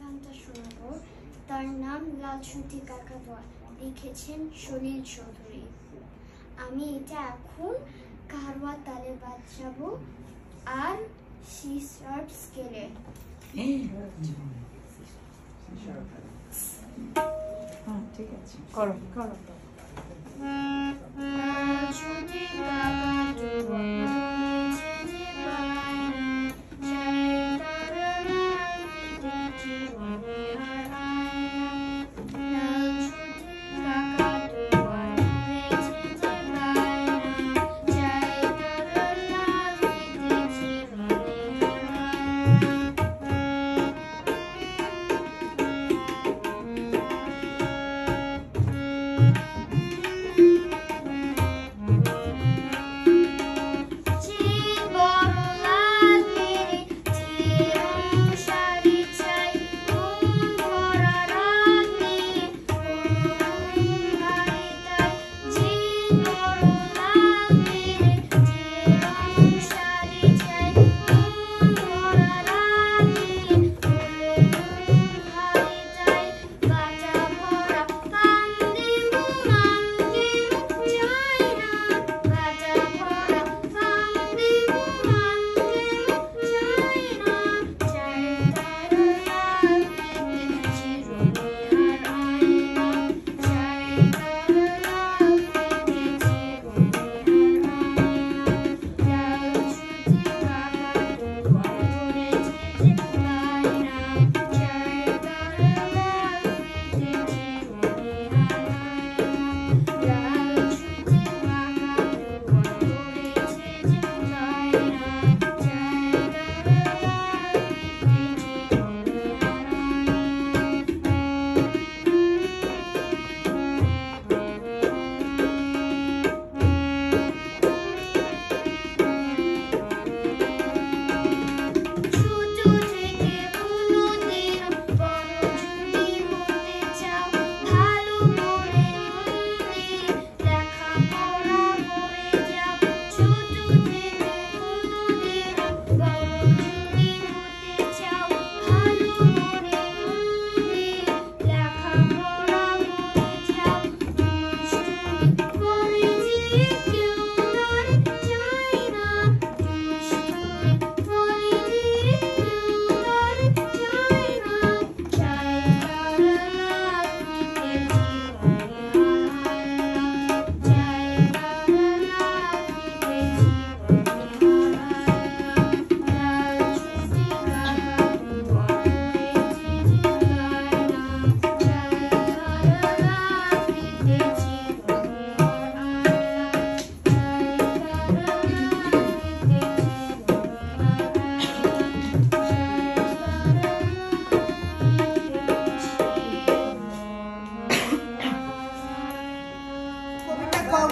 গানটা শোনাবো। তার নাম লালসুতি কাকাতুয়া, লিখেছেন সলিল চৌধুরী। আমি এটা এখন কারওয়া তালে বাজাবো আর সি শার্প স্কেলে। ঠিক আছে, করো করো।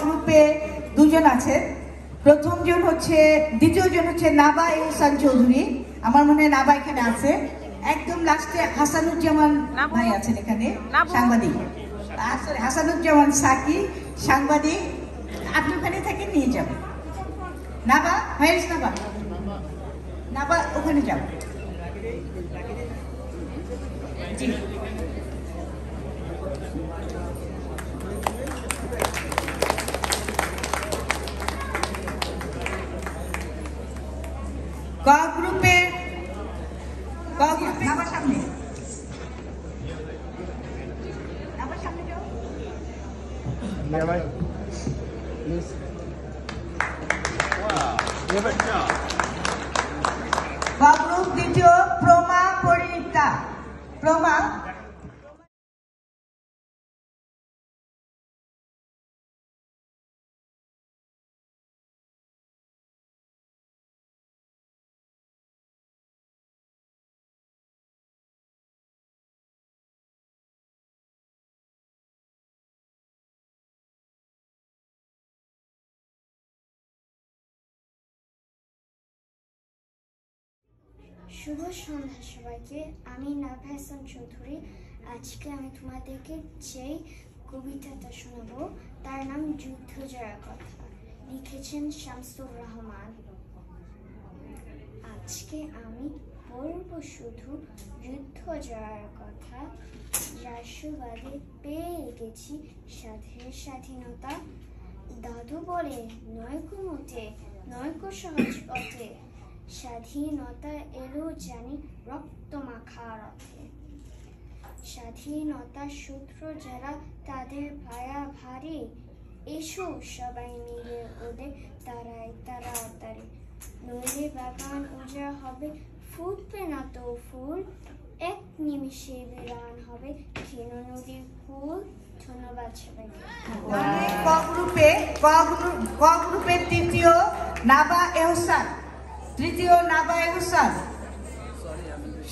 গ্রুপে দুজন আছে। দ্বিতীয় জন হচ্ছে নাবা এহসান চৌধুরী, আমার মনে হয় নাবা এখানে আছে। একদম লাস্টে হাসানুজ্জামান ভাই আছেন এখানে, সাংবাদিক। হাসানুজ্জামান সাকি, সাংবাদিক। আপনি ওখানে থেকে নিয়ে যাবেন। নাবা ভাইস, নাবা ওখানে যাও। জি, ক গ্রুপের নাবার সামনে যাও। ক গ্রুপ দ্বিতীয় প্রমা পরিণীতা। প্রমা শুভ সন্ধ্যা সবাইকে। আমি নাভা হাসান চৌধুরী। আজকে আমি তোমাদেরকে যেই কবিতাটা শোনাবো তার নাম যুদ্ধ জয়ের কথা, লিখেছেন শামসুর রহমান। আজকে আমি বলবো শুধু যুদ্ধ জয়ের কথা, যার সুবাদে পেয়ে গেছি স্বাধীনতা। দাদু বলে নয়কো মোটে, নয়কো সহজ পথে, স্বাধীনতা এলো জানি রক্ত মাখা রথে। স্বাধীনতার সূত্র যারা তাদের ভায়া ভারী, এসো সবাই মিলে ওদের তাড়াতাড়ি, নইলে বাগান উজাড় হবে, ফুটবে না তো ফুল, এক নিমিষে বিরান হবে ক্ষীণ নদীর কুল। ধন্যবাদ সবাইকে। ক গ্রুপের তৃতীয় নাবা এহসান,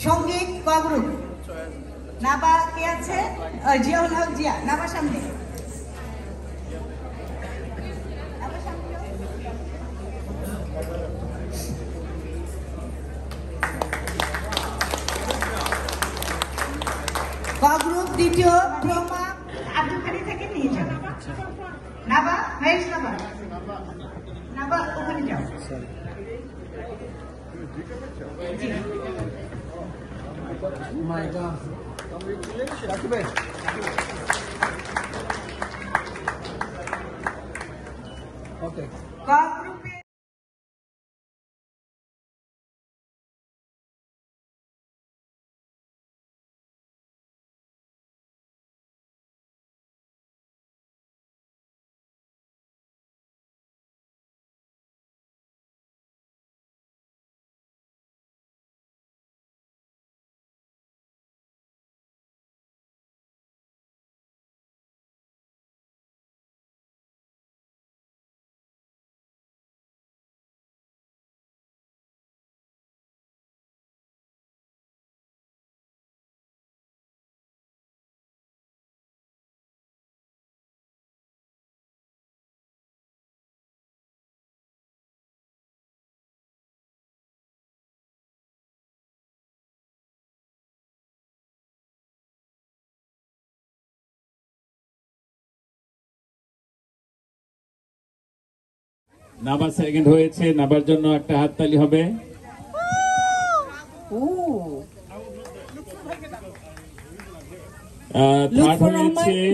সঙ্গীত। ক গ্রুপ নাবা কে আছে? জিয়াউল হক জিয়া। নাবা সামনে। ক গ্রুপ দ্বিতীয় প্রমা আব্দুলখানি থেকে নিয়ে যাবে। নাবা ভাইস, নাবা ওখানে যাও। Oh my God. Okay. নাবা সেকেন্ড হয়েছে, নাবার জন্য একটা হাততালি হবে।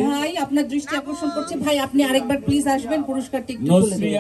ভাই আপনার দৃষ্টি আকর্ষণ করছে, ভাই আপনি আরেকবার প্লিজ আসবেন, পুরস্কারটি একটু তুলে দিন।